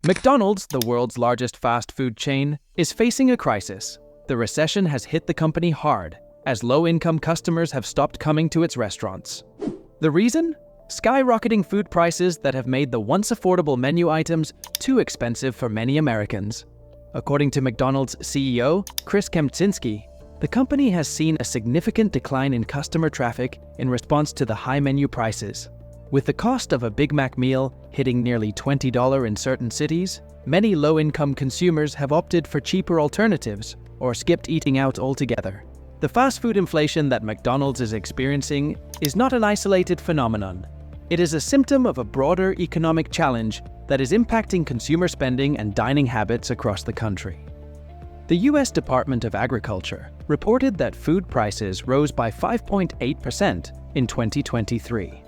McDonald's, the world's largest fast food chain, is facing a crisis. The recession has hit the company hard, as low-income customers have stopped coming to its restaurants. The reason? Skyrocketing food prices that have made the once affordable menu items too expensive for many Americans. According to McDonald's CEO, Chris Kempczinski, the company has seen a significant decline in customer traffic in response to the high menu prices. With the cost of a Big Mac meal hitting nearly $20 in certain cities, many low-income consumers have opted for cheaper alternatives or skipped eating out altogether. The fast food inflation that McDonald's is experiencing is not an isolated phenomenon. It is a symptom of a broader economic challenge that is impacting consumer spending and dining habits across the country. The U.S. Department of Agriculture reported that food prices rose by 5.8% in 2023.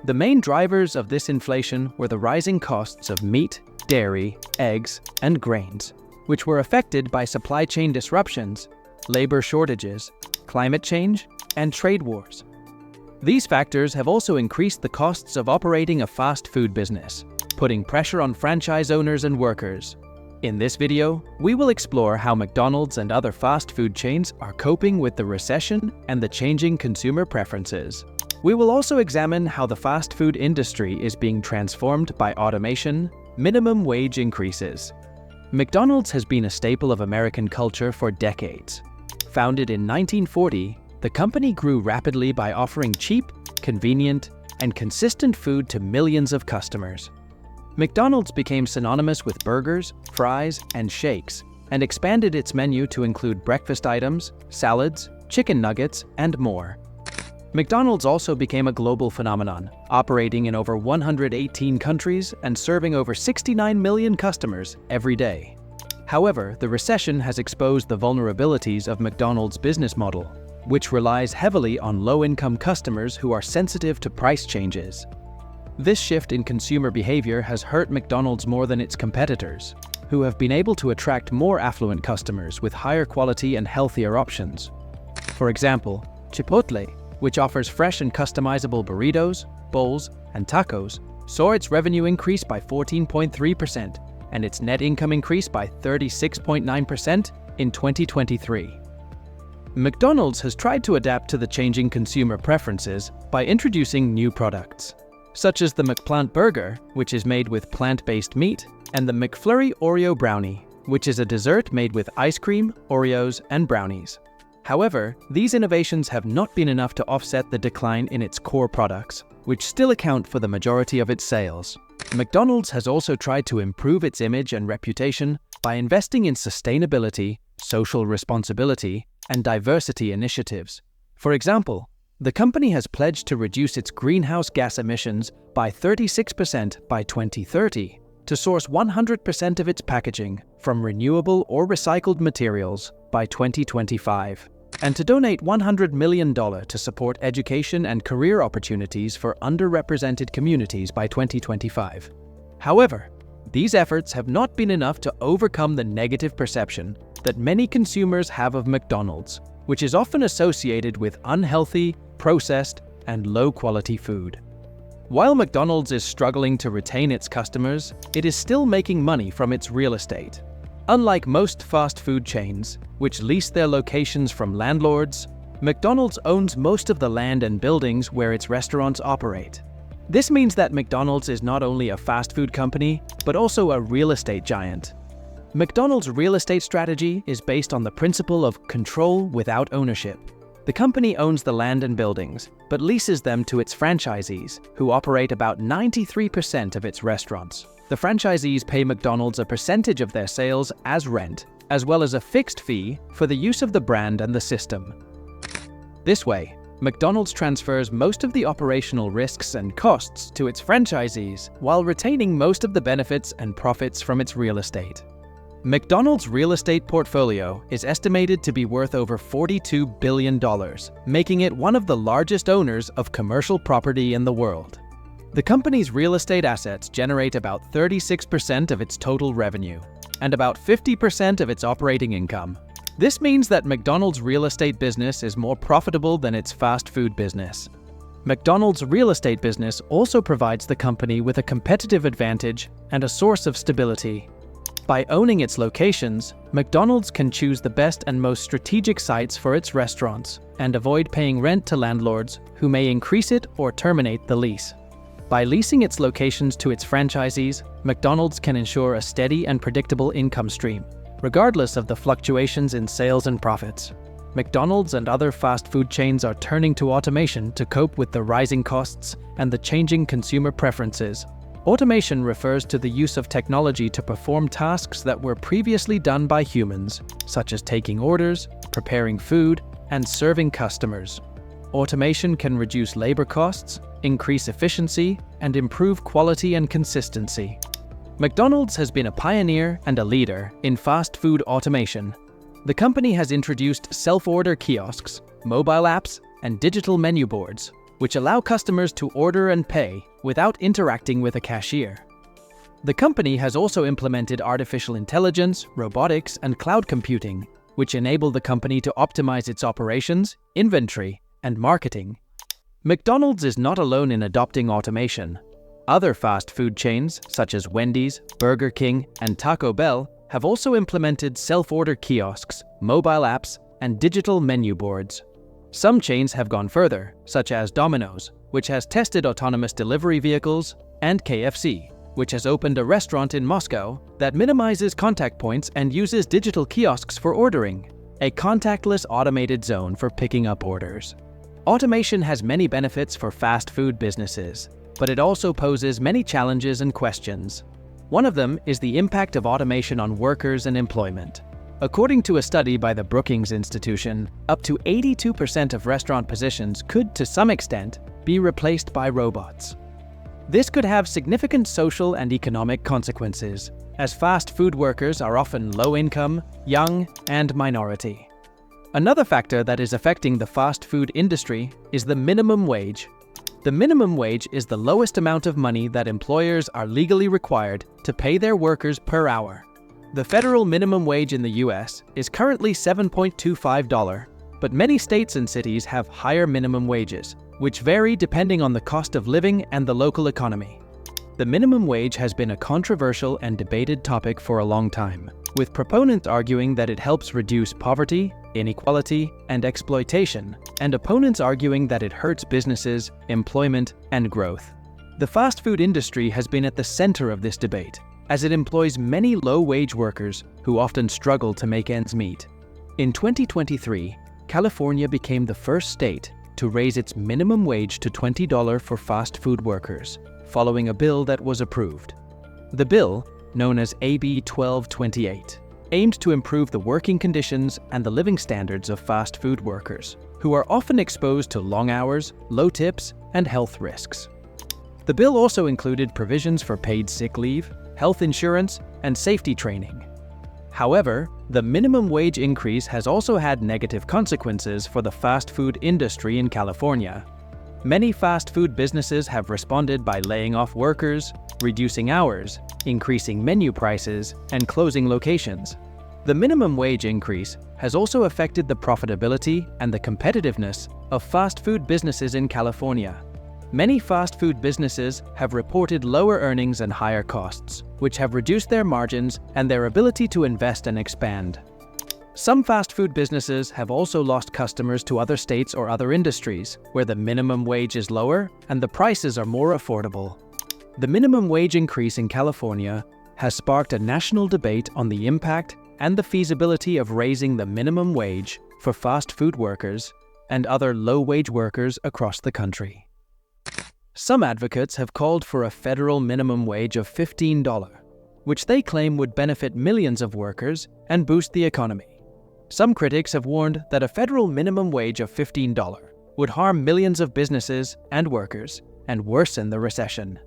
The main drivers of this inflation were the rising costs of meat, dairy, eggs, and grains, which were affected by supply chain disruptions, labor shortages, climate change, and trade wars. These factors have also increased the costs of operating a fast food business, putting pressure on franchise owners and workers. In this video, we will explore how McDonald's and other fast food chains are coping with the recession and the changing consumer preferences. We will also examine how the fast food industry is being transformed by automation, minimum wage increases. McDonald's has been a staple of American culture for decades. Founded in 1940, the company grew rapidly by offering cheap, convenient, and consistent food to millions of customers. McDonald's became synonymous with burgers, fries, and shakes, and expanded its menu to include breakfast items, salads, chicken nuggets, and more. McDonald's also became a global phenomenon, operating in over 118 countries and serving over 69 million customers every day. However, the recession has exposed the vulnerabilities of McDonald's business model, which relies heavily on low-income customers who are sensitive to price changes. This shift in consumer behavior has hurt McDonald's more than its competitors, who have been able to attract more affluent customers with higher quality and healthier options. For example, Chipotle, which offers fresh and customizable burritos, bowls, and tacos, saw its revenue increase by 14.3% and its net income increase by 36.9% in 2023. McDonald's has tried to adapt to the changing consumer preferences by introducing new products, such as the McPlant Burger, which is made with plant-based meat, and the McFlurry Oreo Brownie, which is a dessert made with ice cream, Oreos, and brownies. However, these innovations have not been enough to offset the decline in its core products, which still account for the majority of its sales. McDonald's has also tried to improve its image and reputation by investing in sustainability, social responsibility, and diversity initiatives. For example, the company has pledged to reduce its greenhouse gas emissions by 36% by 2030, to source 100% of its packaging from renewable or recycled materials by 2025, and to donate $100 million to support education and career opportunities for underrepresented communities by 2025. However, these efforts have not been enough to overcome the negative perception that many consumers have of McDonald's, which is often associated with unhealthy, processed, and low-quality food. While McDonald's is struggling to retain its customers, it is still making money from its real estate. Unlike most fast food chains, which lease their locations from landlords, McDonald's owns most of the land and buildings where its restaurants operate. This means that McDonald's is not only a fast food company, but also a real estate giant. McDonald's real estate strategy is based on the principle of control without ownership. The company owns the land and buildings, but leases them to its franchisees, who operate about 93% of its restaurants. The franchisees pay McDonald's a percentage of their sales as rent, as well as a fixed fee for the use of the brand and the system. This way, McDonald's transfers most of the operational risks and costs to its franchisees while retaining most of the benefits and profits from its real estate. McDonald's real estate portfolio is estimated to be worth over $42 billion, making it one of the largest owners of commercial property in the world. The company's real estate assets generate about 36% of its total revenue and about 50% of its operating income. This means that McDonald's real estate business is more profitable than its fast food business. McDonald's real estate business also provides the company with a competitive advantage and a source of stability. By owning its locations, McDonald's can choose the best and most strategic sites for its restaurants and avoid paying rent to landlords who may increase it or terminate the lease. By leasing its locations to its franchisees, McDonald's can ensure a steady and predictable income stream, regardless of the fluctuations in sales and profits. McDonald's and other fast food chains are turning to automation to cope with the rising costs and the changing consumer preferences. Automation refers to the use of technology to perform tasks that were previously done by humans, such as taking orders, preparing food, and serving customers. Automation can reduce labor costs, increase efficiency, and improve quality and consistency. McDonald's has been a pioneer and a leader in fast food automation. The company has introduced self-order kiosks, mobile apps, and digital menu boards, which allow customers to order and pay without interacting with a cashier. The company has also implemented artificial intelligence, robotics, and cloud computing, which enable the company to optimize its operations, inventory, and marketing. McDonald's is not alone in adopting automation. Other fast food chains, such as Wendy's, Burger King, and Taco Bell, have also implemented self-order kiosks, mobile apps, and digital menu boards. Some chains have gone further, such as Domino's, which has tested autonomous delivery vehicles, and KFC, which has opened a restaurant in Moscow that minimizes contact points and uses digital kiosks for ordering, a contactless automated zone for picking up orders. Automation has many benefits for fast food businesses, but it also poses many challenges and questions. One of them is the impact of automation on workers and employment. According to a study by the Brookings Institution, up to 82% of restaurant positions could, to some extent, be replaced by robots. This could have significant social and economic consequences, as fast food workers are often low-income, young, and minority. Another factor that is affecting the fast food industry is the minimum wage. The minimum wage is the lowest amount of money that employers are legally required to pay their workers per hour. The federal minimum wage in the US is currently $7.25, but many states and cities have higher minimum wages, which vary depending on the cost of living and the local economy. The minimum wage has been a controversial and debated topic for a long time, with proponents arguing that it helps reduce poverty, inequality, and exploitation, and opponents arguing that it hurts businesses, employment, and growth. The fast food industry has been at the center of this debate, as it employs many low-wage workers who often struggle to make ends meet. In 2023, California became the first state to raise its minimum wage to $20 for fast food workers, following a bill that was approved. The bill, known as AB 1228, aimed to improve the working conditions and the living standards of fast food workers, who are often exposed to long hours, low tips, and health risks. The bill also included provisions for paid sick leave, health insurance, and safety training. However, the minimum wage increase has also had negative consequences for the fast food industry in California. Many fast food businesses have responded by laying off workers, reducing hours, increasing menu prices, and closing locations. The minimum wage increase has also affected the profitability and the competitiveness of fast food businesses in California. Many fast food businesses have reported lower earnings and higher costs, which have reduced their margins and their ability to invest and expand. Some fast food businesses have also lost customers to other states or other industries, where the minimum wage is lower and the prices are more affordable. The minimum wage increase in California has sparked a national debate on the impact and the feasibility of raising the minimum wage for fast food workers and other low-wage workers across the country. Some advocates have called for a federal minimum wage of $15, which they claim would benefit millions of workers and boost the economy. Some critics have warned that a federal minimum wage of $15 would harm millions of businesses and workers and worsen the recession.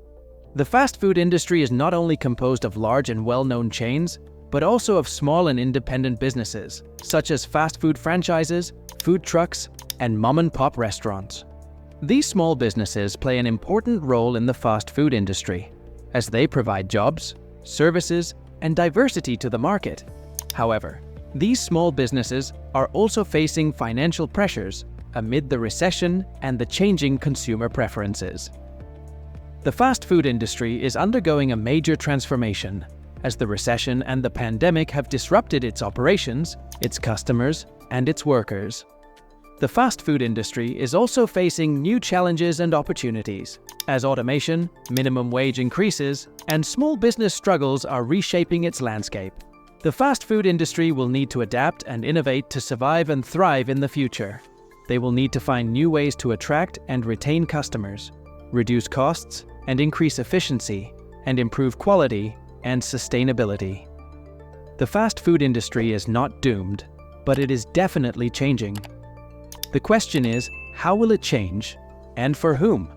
The fast food industry is not only composed of large and well-known chains, but also of small and independent businesses, such as fast food franchises, food trucks, and mom-and-pop restaurants. These small businesses play an important role in the fast food industry, as they provide jobs, services, and diversity to the market. However, these small businesses are also facing financial pressures amid the recession and the changing consumer preferences. The fast food industry is undergoing a major transformation as the recession and the pandemic have disrupted its operations, its customers, and its workers. The fast food industry is also facing new challenges and opportunities, as automation, minimum wage increases, and small business struggles are reshaping its landscape. The fast food industry will need to adapt and innovate to survive and thrive in the future. They will need to find new ways to attract and retain customers, reduce costs and increase efficiency, and improve quality and sustainability. The fast food industry is not doomed, but it is definitely changing. The question is, how will it change, and for whom?